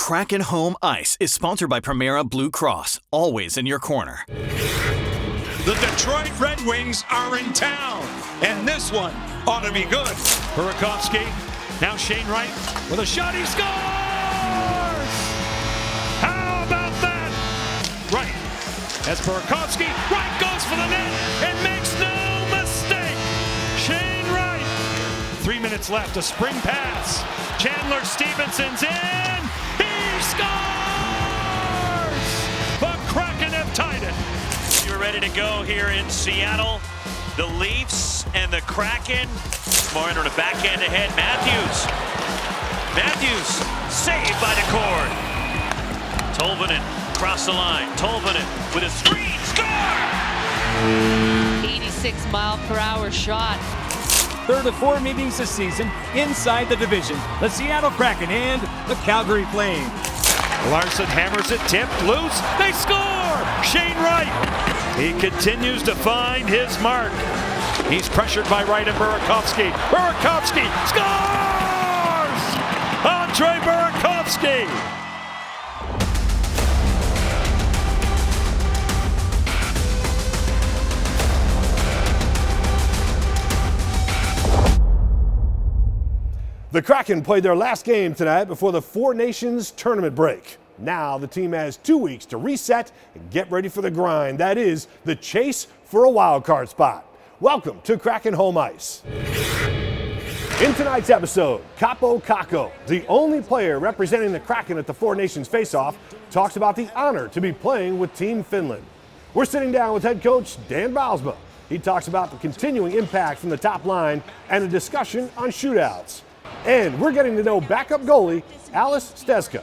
Kraken Home Ice is sponsored by Primera Blue Cross, always in your corner. The Detroit Red Wings are in town, and this one ought to be good. Burakovsky, now Shane Wright with a shot, he scores! How about that? Wright, as Burakovsky, Wright goes for the net and makes no mistake. Shane Wright, 3 minutes left, a spring pass. Chandler Stevenson's in, he scores! The Kraken have tied it. You're ready to go here in Seattle. The Leafs and the Kraken. Morin on a backhand ahead. Matthews saved by the cord. Tolvanen across the line. Tolvanen with a screen. Score! 86-mile-per-hour shot. Third of 4 meetings this season inside the division. The Seattle Kraken and the Calgary Flames. Larson hammers it, tipped, loose, they score! Shane Wright, he continues to find his mark. He's pressured by Wright and Burakovsky. Burakovsky scores! Andre Burakovsky! The Kraken played their last game tonight before the Four Nations tournament break. Now the team has 2 weeks to reset and get ready for the grind. That is the chase for a wild card spot. Welcome to Kraken Home Ice. In tonight's episode, Kaapo Kakko, the only player representing the Kraken at the Four Nations face-off, talks about the honor to be playing with Team Finland. We're sitting down with head coach Dan Bylsma. He talks about the continuing impact from the top line and a discussion on shootouts. And we're getting to know backup goalie Alice Steska.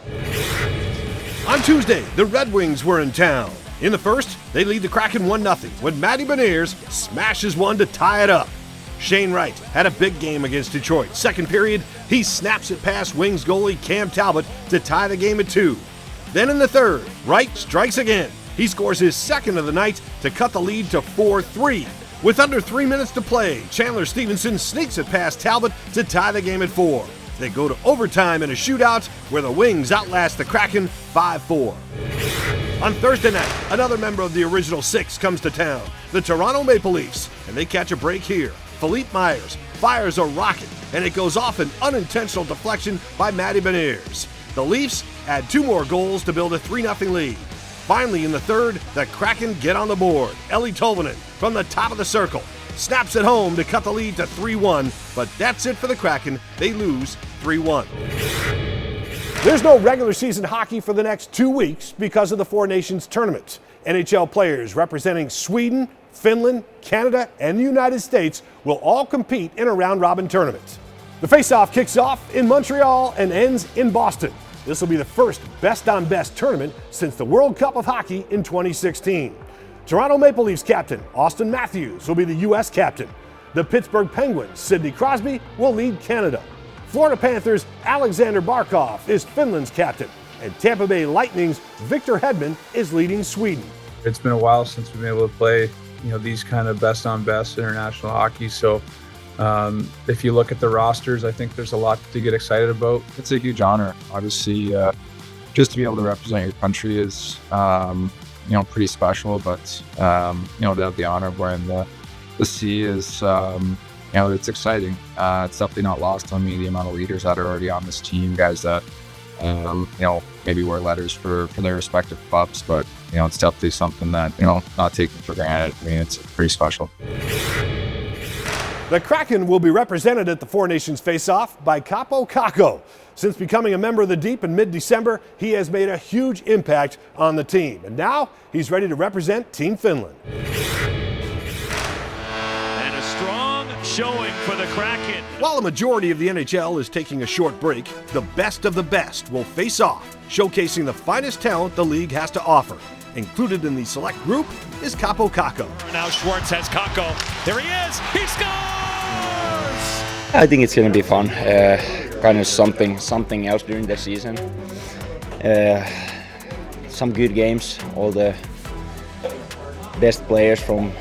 On Tuesday, the Red Wings were in town. In the first, they lead the Kraken 1-0 when Matty Beniers smashes one to tie it up. Shane Wright had a big game against Detroit. Second period, he snaps it past Wings goalie Cam Talbot to tie the game at 2. Then in the third, Wright strikes again. He scores his second of the night to cut the lead to 4-3. With under 3 minutes to play, Chandler Stevenson sneaks it past Talbot to tie the game at 4. They go to overtime in a shootout where the Wings outlast the Kraken 5-4. On Thursday night, another member of the original six comes to town, the Toronto Maple Leafs, and they catch a break here. Philippe Myers fires a rocket, and it goes off an unintentional deflection by Matty Beniers. The Leafs add 2 more goals to build a 3-0 lead. Finally, in the third, the Kraken get on the board. Eeli Tolvanen from the top of the circle snaps it home to cut the lead to 3-1, but that's it for the Kraken. They lose 3-1. There's no regular season hockey for the next 2 weeks because of the Four Nations tournament. NHL players representing Sweden, Finland, Canada, and the United States will all compete in a round-robin tournament. The face-off kicks off in Montreal and ends in Boston. This will be the first best-on-best tournament since the World Cup of Hockey in 2016. Toronto Maple Leafs captain Auston Matthews will be the U.S. captain. The Pittsburgh Penguins' Sidney Crosby will lead Canada. Florida Panthers' Alexander Barkov is Finland's captain. And Tampa Bay Lightning's Victor Hedman is leading Sweden. It's been a while since we've been able to play, these kind of best-on-best international hockey. So if you look at the rosters, I think there's a lot to get excited about. It's a huge honor. Obviously, just to be able to represent your country is, pretty special. But, to have the honor of wearing the C is, it's exciting. It's definitely not lost on me, the amount of leaders that are already on this team, guys that, maybe wear letters for their respective clubs. But, it's definitely something that, not taken for granted. I mean, it's pretty special. The Kraken will be represented at the Four Nations face-off by Kaapo Kakko. Since becoming a member of the Deep in mid-December, he has made a huge impact on the team. And now he's ready to represent Team Finland. And a strong showing for the Kraken. While a majority of the NHL is taking a short break, the best of the best will face off, showcasing the finest talent the league has to offer. Included in the select group is Kaapo Kakko. Now Schwartz has Kakko. There he is. He scores! I think it's going to be fun. Kind of something else during the season. Some good games. All the best players from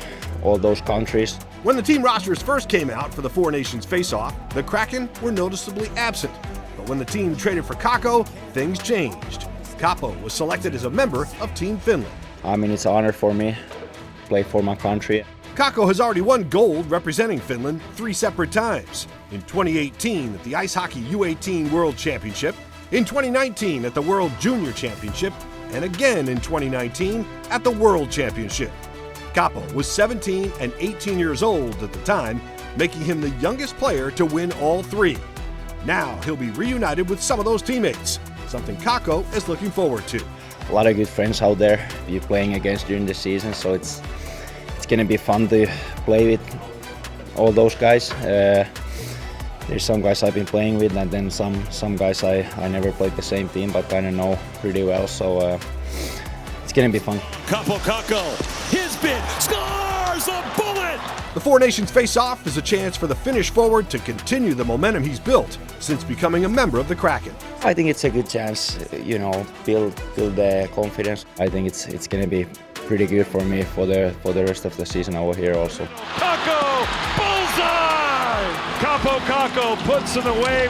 all those countries. When the team rosters first came out for the Four Nations face-off, the Kraken were noticeably absent. But when the team traded for Kakko, things changed. Kaapo was selected as a member of Team Finland. I mean, it's an honor for me to play for my country. Kakko has already won gold representing Finland 3 separate times. In 2018 at the Ice Hockey U18 World Championship, in 2019 at the World Junior Championship, and again in 2019 at the World Championship. Kaapo was 17 and 18 years old at the time, making him the youngest player to win all 3. Now he'll be reunited with some of those teammates, something Kakko is looking forward to. A lot of good friends out there you're playing against during the season, so it's gonna be fun to play with all those guys. There's some guys I've been playing with, and then some guys I never played the same team, but kind of know pretty well. So it's gonna be fun. Kakko, his bid, scores a bullet! The Four Nations face-off is a chance for the Finnish forward to continue the momentum he's built since becoming a member of the Kraken. I think it's a good chance, build the confidence. I think it's gonna be pretty good for me for the rest of the season over here also. Kakko, bullseye! Kakko puts it away.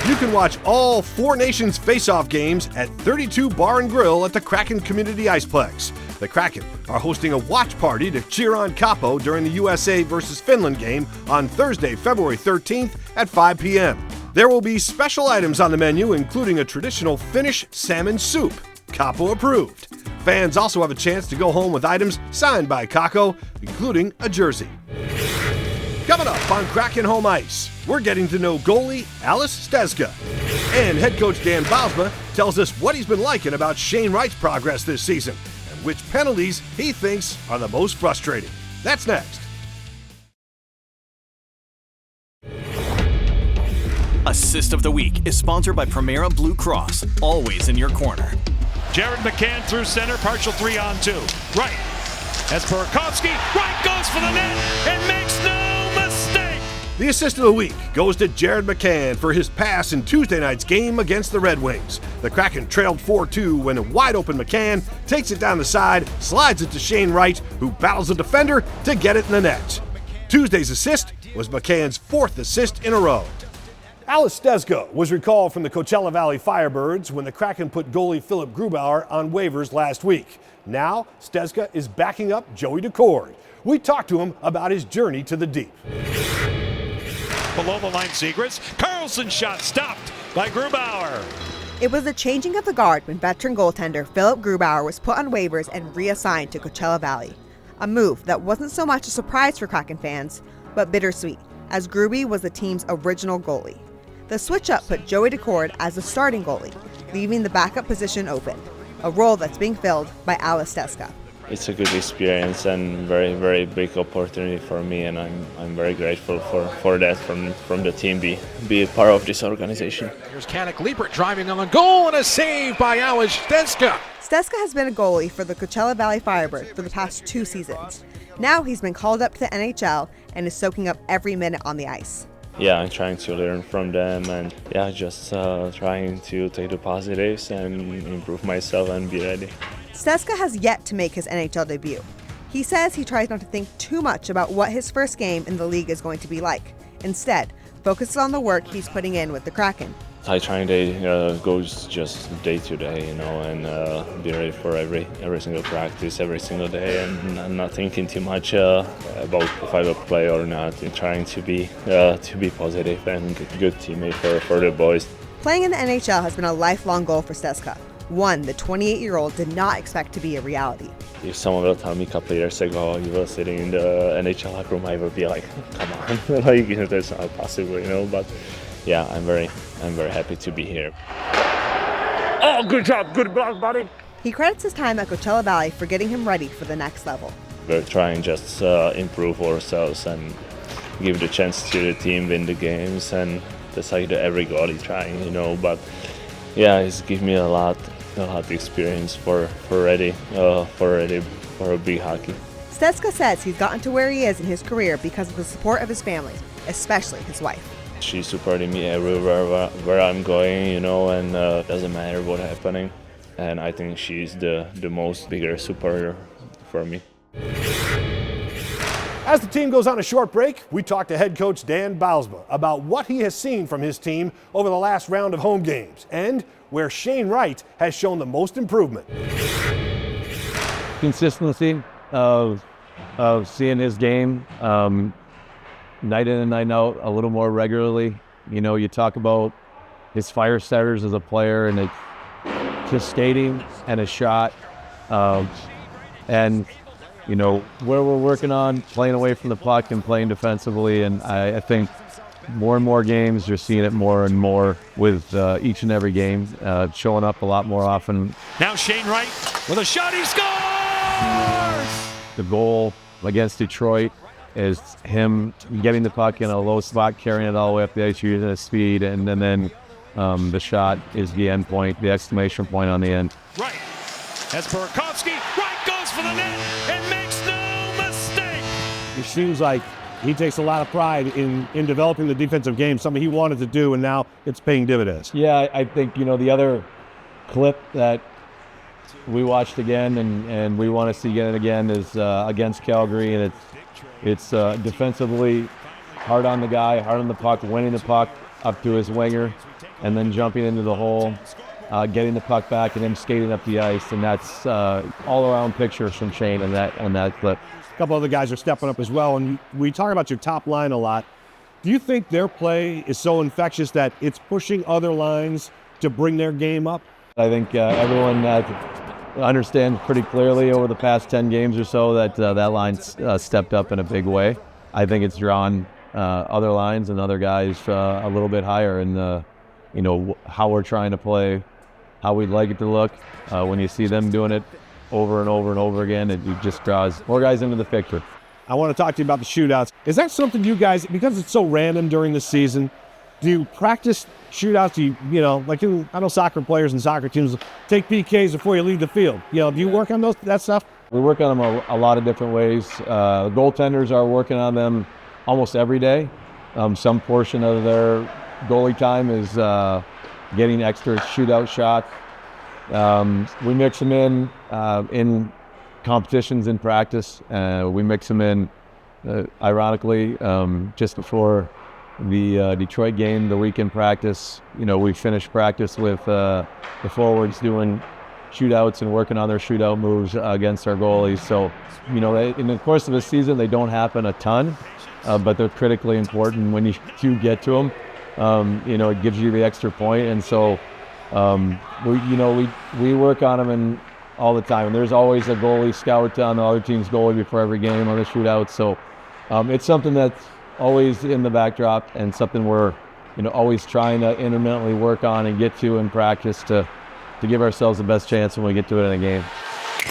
You can watch all Four Nations face-off games at 32 Bar and Grill at the Kraken Community Iceplex. The Kraken are hosting a watch party to cheer on Kaapo during the USA vs. Finland game on Thursday, February 13th at 5 p.m. There will be special items on the menu, including a traditional Finnish salmon soup, Kaapo approved. Fans also have a chance to go home with items signed by Kakko, including a jersey. Coming up on Kraken Home Ice, we're getting to know goalie Alice Stezka. And head coach Dan Bylsma tells us what he's been liking about Shane Wright's progress this season and which penalties he thinks are the most frustrating. That's next. Assist of the Week is sponsored by Primera Blue Cross, always in your corner. Jared McCann through center, partial 3-on-2. Right, as Burakovsky, right goes for the net and makes no mistake. The assist of the week goes to Jared McCann for his pass in Tuesday night's game against the Red Wings. The Kraken trailed 4-2 when a wide-open McCann takes it down the side, slides it to Shane Wright, who battles the defender to get it in the net. Tuesday's assist was McCann's 4th assist in a row. Alice Stezka was recalled from the Coachella Valley Firebirds when the Kraken put goalie Philip Grubauer on waivers last week. Now, Stezka is backing up Joey Daccord. We talked to him about his journey to the deep. Below the line, Zegras. Carlson's shot stopped by Grubauer. It was the changing of the guard when veteran goaltender Philip Grubauer was put on waivers and reassigned to Coachella Valley. A move that wasn't so much a surprise for Kraken fans, but bittersweet, as Gruby was the team's original goalie. The switch-up put Joey Daccord as the starting goalie, leaving the backup position open, a role that's being filled by Alice Stezka. It's a good experience and very, very big opportunity for me, and I'm very grateful for that from the team, be a part of this organization. Here's Kanik Liebert driving on the goal and a save by Alice Stezka. Stezka has been a goalie for the Coachella Valley Firebirds for the past 2 seasons. Now he's been called up to the NHL and is soaking up every minute on the ice. Yeah, I'm trying to learn from them and just trying to take the positives and improve myself and be ready. Stezka has yet to make his NHL debut. He says he tries not to think too much about what his first game in the league is going to be like. Instead, focuses on the work he's putting in with the Kraken. I try to go just day to day, and be ready for every single practice, every single day, and I'm not thinking too much about if I will play or not. I'm trying to be positive and a good teammate for the boys. Playing in the NHL has been a lifelong goal for Stezka, one the 28-year-old did not expect to be a reality. If someone will tell me a couple of years ago you were sitting in the NHL locker room, I would be like, come on, that's not possible, but yeah, I'm very happy to be here. Oh, good job, good block, buddy. He credits his time at Coachella Valley for getting him ready for the next level. We're trying just improve ourselves and give the chance to the team win the games, and that's like every goalie trying, but yeah, it's given me a lot of experience for a big hockey. Stezka says he's gotten to where he is in his career because of the support of his family, especially his wife. She's supporting me everywhere where I'm going, and doesn't matter what's happening. And I think she's the most bigger supporter for me. As the team goes on a short break, we talk to head coach Dan Bylsma about what he has seen from his team over the last round of home games and where Shane Wright has shown the most improvement. Consistency of seeing his game night in and night out a little more regularly. You know, you talk about his fire starters as a player, and it's just skating and a shot, and you know where we're working on playing away from the puck and playing defensively. And I think more and more games you're seeing it more and more with each and every game, showing up a lot more often. Now Shane Wright with a shot, he scores! The goal against Detroit is him getting the puck in a low spot, carrying it all the way up the ice, using his speed, and then the shot is the end point, the exclamation point on the end. Right, as Burakovsky, Wright goes for the net and makes no mistake. It seems like he takes a lot of pride in developing the defensive game, something he wanted to do, and now it's paying dividends. Yeah, I think, you know, the other clip that we watched again and we want to see again and again is against Calgary, and it's defensively hard on the guy, hard on the puck, winning the puck up to his winger, and then jumping into the hole, getting the puck back, and him skating up the ice, and that's all-around picture from Shane in that clip. A couple other guys are stepping up as well, and we talk about your top line a lot. Do you think their play is so infectious that it's pushing other lines to bring their game up? I think everyone understands pretty clearly over the past 10 games or so that that line stepped up in a big way. I think it's drawn other lines and other guys a little bit higher in you know, how we're trying to play, how we'd like it to look. When you see them doing it over and over and over again, it just draws more guys into the picture. I want to talk to you about the shootouts. Is that something you guys, because it's so random during the season, do you practice shootouts? Do you know, like I know soccer players and soccer teams take PKs before you leave the field. You know, do you work on that stuff? We work on them a lot of different ways. Goaltenders are working on them almost every day. Some portion of their goalie time is getting extra shootout shots. We mix them in competitions in practice. We mix them in, ironically, just before the Detroit game, the weekend practice. You know, we finished practice with the forwards doing shootouts and working on their shootout moves against our goalies. So, you know, in the course of a season, they don't happen a ton, but they're critically important when you do get to them. You know, it gives you the extra point, and so we work on them all the time. And there's always a goalie scout on the other team's goalie before every game on the shootout. So it's something that's always in the backdrop and something we're always trying to intermittently work on and get to in practice to give ourselves the best chance when we get to it in a game.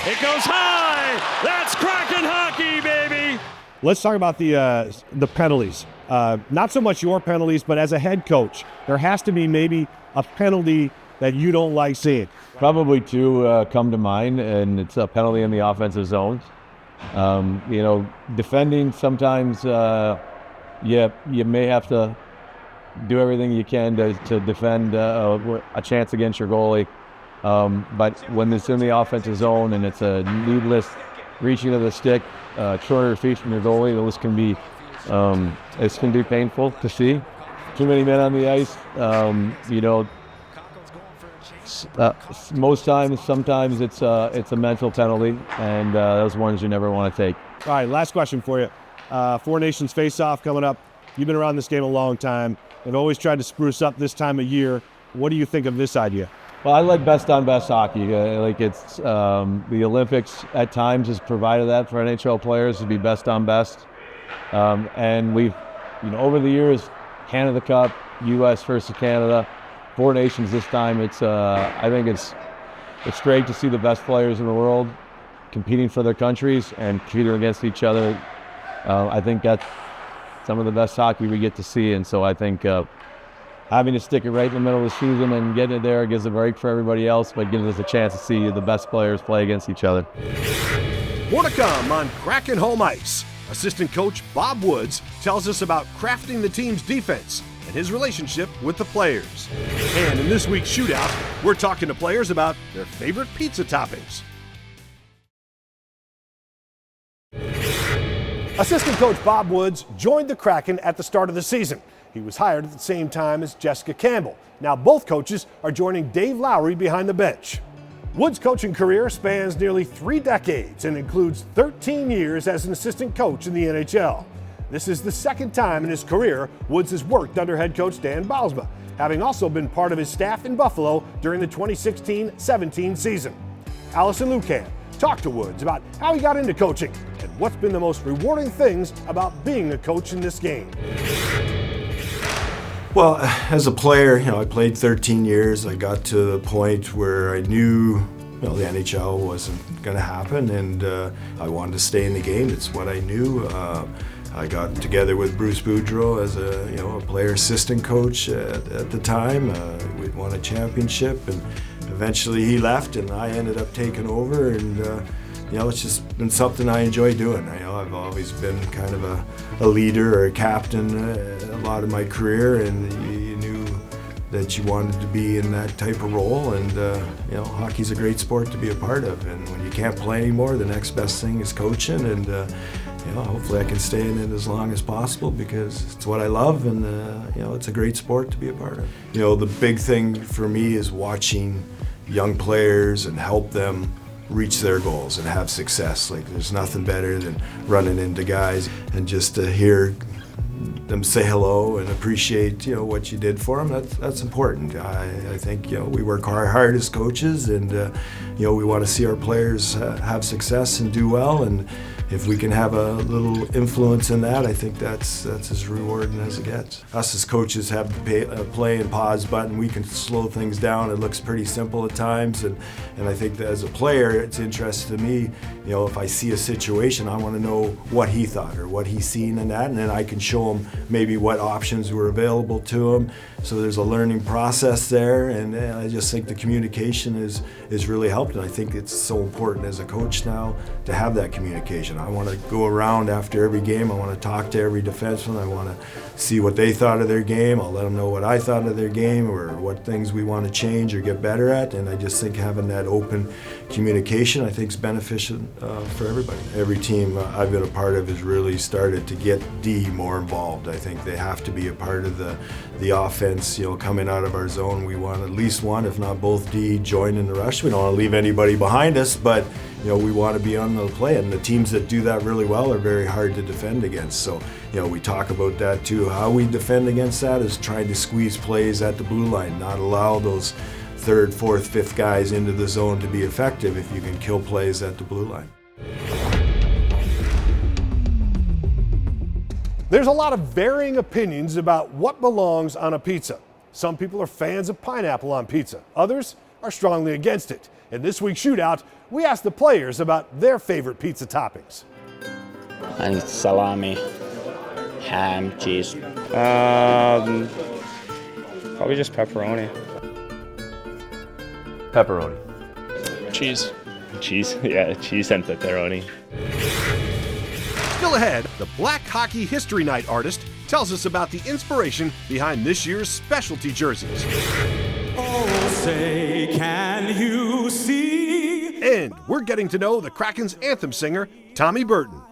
It goes high. That's Kraken hockey, baby. Let's talk about the penalties. Not so much your penalties, but as a head coach, there has to be maybe a penalty that you don't like seeing. Probably two come to mind, and it's a penalty in the offensive zones. Defending sometimes you may have to do everything you can to defend a chance against your goalie. But when it's in the offensive zone and it's a needless reaching of the stick 200 feet from your goalie, those can be painful to see. Too many men on the ice. Most times, sometimes it's a mental penalty, and those ones you never want to take. All right, last question for you. Four Nations face-off coming up. You've been around this game a long time. They've always tried to spruce up this time of year. What do you think of this idea? Well, I like best-on-best hockey. It's the Olympics at times has provided that for NHL players to be best-on-best. And we've, over the years, Canada Cup, U.S. versus Canada, Four Nations this time. I think it's great to see the best players in the world competing for their countries and competing against each other. I think that's some of the best hockey we get to see, and so I think having to stick it right in the middle of the season and getting it there gives a break for everybody else, but gives us a chance to see the best players play against each other. More to come on Kraken Home Ice. Assistant coach Bob Woods tells us about crafting the team's defense and his relationship with the players. And in this week's shootout, we're talking to players about their favorite pizza toppings. Assistant coach Bob Woods joined the Kraken at the start of the season. He was hired at the same time as Jessica Campbell. Now both coaches are joining Dave Lowry behind the bench. Woods' coaching career spans nearly 3 decades and includes 13 years as an assistant coach in the NHL. This is the second time in his career Woods has worked under head coach Dan Bylsma, having also been part of his staff in Buffalo during the 2016-17 season. Allison Lucan talked to Woods about how he got into coaching and what's been the most rewarding things about being a coach in this game. Well, as a player, I played 13 years. I got to the point where I knew, the NHL wasn't going to happen, and I wanted to stay in the game. It's what I knew. I got together with Bruce Boudreau as a player assistant coach at the time. We'd won a championship, and eventually he left, and I ended up taking over. And it's just been something I enjoy doing. I've always been kind of a leader or a captain a lot of my career, and you knew that you wanted to be in that type of role. And hockey's a great sport to be a part of. And when you can't play anymore, the next best thing is coaching. And hopefully I can stay in it as long as possible because it's what I love, and it's a great sport to be a part of. The big thing for me is watching young players and help them reach their goals and have success. Like, there's nothing better than running into guys and just to hear them say hello and appreciate what you did for them. That's important. I think we work hard as coaches, and we want to see our players have success and do well, and if we can have a little influence in that, I think that's as rewarding as it gets. Us as coaches have the play and pause button. We can slow things down. It looks pretty simple at times, and I think that as a player, it's interesting to me, if I see a situation, I want to know what he thought or what he's seen in that, and then I can show him maybe what options were available to him. So there's a learning process there, and I just think the communication is really helped, and I think it's so important as a coach now to have that communication. I want to go around after every game. I want to talk to every defenseman. I want to see what they thought of their game. I'll let them know what I thought of their game or what things we want to change or get better at, and I just think having that open communication, I think, is beneficial for everybody. Every team I've been a part of has really started to get D more involved. I think they have to be a part of the offense. Coming out of our zone, we want at least one, if not both D, join in the rush. We don't want to leave anybody behind us, but we want to be on the play, and the teams that do that really well are very hard to defend against. So, we talk about that too. How we defend against that is trying to squeeze plays at the blue line, not allow those third, fourth, fifth guys into the zone to be effective if you can kill plays at the blue line. There's a lot of varying opinions about what belongs on a pizza. Some people are fans of pineapple on pizza. Others are strongly against it. In this week's shootout, we asked the players about their favorite pizza toppings. I think salami, ham, cheese. Probably just pepperoni. Pepperoni. Cheese. Cheese, yeah, cheese and pepperoni. Still ahead, the Black Hockey History Night artist tells us about the inspiration behind this year's specialty jerseys. Oh, say, can you see? And we're getting to know the Kraken's anthem singer, Tommy Burton.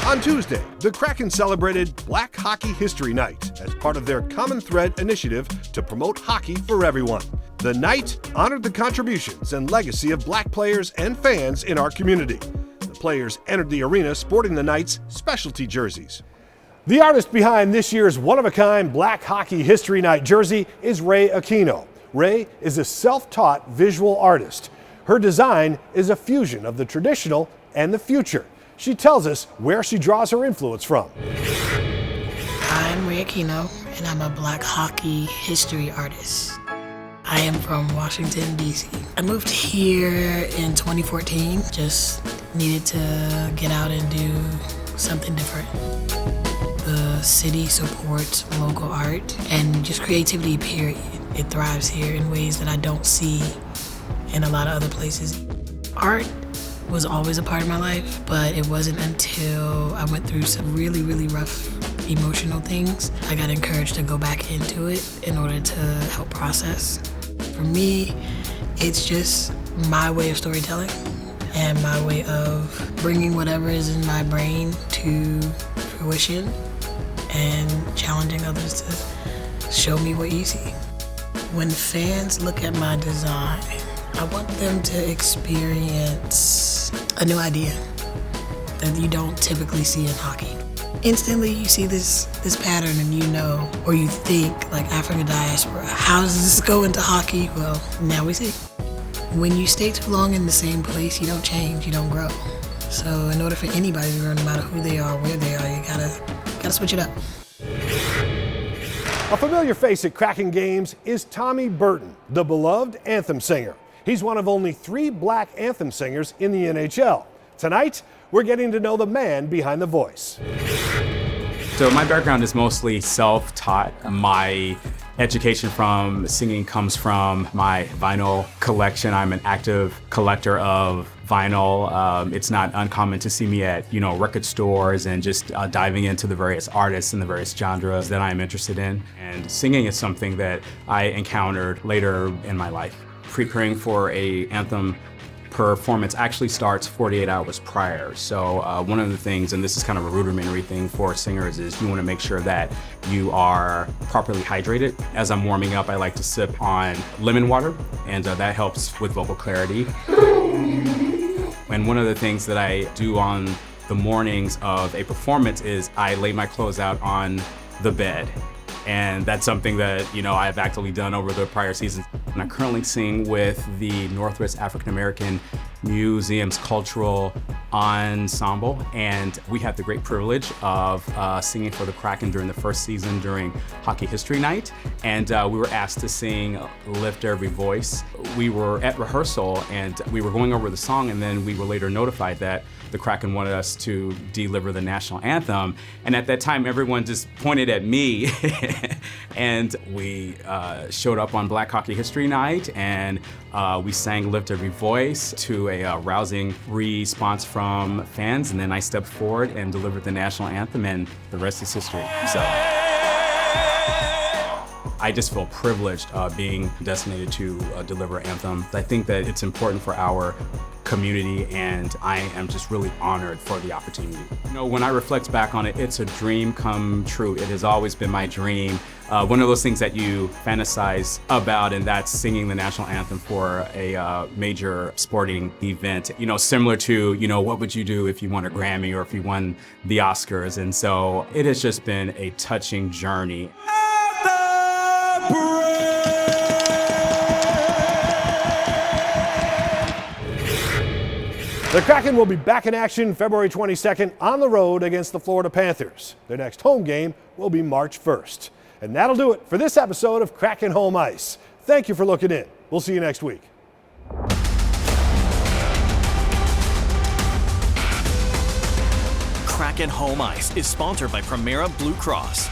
On Tuesday, the Kraken celebrated Black Hockey History Night as part of their Common Thread initiative to promote hockey for everyone. The night honored the contributions and legacy of black players and fans in our community. The players entered the arena sporting the night's specialty jerseys. The artist behind this year's one-of-a-kind Black Hockey History Night jersey is Ray Aquino. Ray is a self-taught visual artist. Her design is a fusion of the traditional and the future. She tells us where she draws her influence from. I'm Ray Aquino, and I'm a Black Hockey history artist. I am from Washington, D.C. I moved here in 2014, just needed to get out and do something different. The city supports local art and just creativity, period. It thrives here in ways that I don't see in a lot of other places. Art was always a part of my life, but it wasn't until I went through some really, really rough emotional things I got encouraged to go back into it in order to help process. For me, it's just my way of storytelling. and my way of bringing whatever is in my brain to fruition and challenging others to show me what you see. When fans look at my design, I want them to experience a new idea that you don't typically see in hockey. Instantly you see this pattern and you know, or you think like African diaspora, how does this go into hockey? Well, now we see. When you stay too long in the same place, you don't change, you don't grow. So in order for anybody to grow, no matter who they are, where they are, you gotta switch it up. A familiar face at Kraken games is Tommy Burton, the beloved anthem singer. He's one of only 3 black anthem singers in the NHL. Tonight, we're getting to know the man behind the voice. So my background is mostly self-taught. My education from singing comes from my vinyl collection. I'm an active collector of vinyl. It's not uncommon to see me at, record stores and just diving into the various artists and the various genres that I'm interested in. And singing is something that I encountered later in my life. Preparing for an anthem performance actually starts 48 hours prior. So one of the things, and this is kind of a rudimentary thing for singers, is you want to make sure that you are properly hydrated. As I'm warming up, I like to sip on lemon water, and that helps with vocal clarity. And one of the things that I do on the mornings of a performance is I lay my clothes out on the bed. And that's something that, I've actively done over the prior seasons. And I currently sing with the Northwest African American Museum's Cultural Ensemble. And we had the great privilege of singing for the Kraken during the first season during Hockey History Night. And we were asked to sing Lift Every Voice. We were at rehearsal and we were going over the song, and then we were later notified that the Kraken wanted us to deliver the national anthem. And at that time, everyone just pointed at me. And we showed up on Black Hockey History Night, and we sang Lift Every Voice to a rousing response from fans. And then I stepped forward and delivered the national anthem, and the rest is history. So I just feel privileged being designated to deliver anthem. I think that it's important for our community, and I am just really honored for the opportunity. When I reflect back on it, it's a dream come true. It has always been my dream. One of those things that you fantasize about, and that's singing the national anthem for a major sporting event. Similar to, what would you do if you won a Grammy or if you won the Oscars? And so it has just been a touching journey. The Kraken will be back in action February 22nd on the road against the Florida Panthers. Their next home game will be March 1st. And that'll do it for this episode of Kraken Home Ice. Thank you for looking in. We'll see you next week. Kraken Home Ice is sponsored by Primera Blue Cross.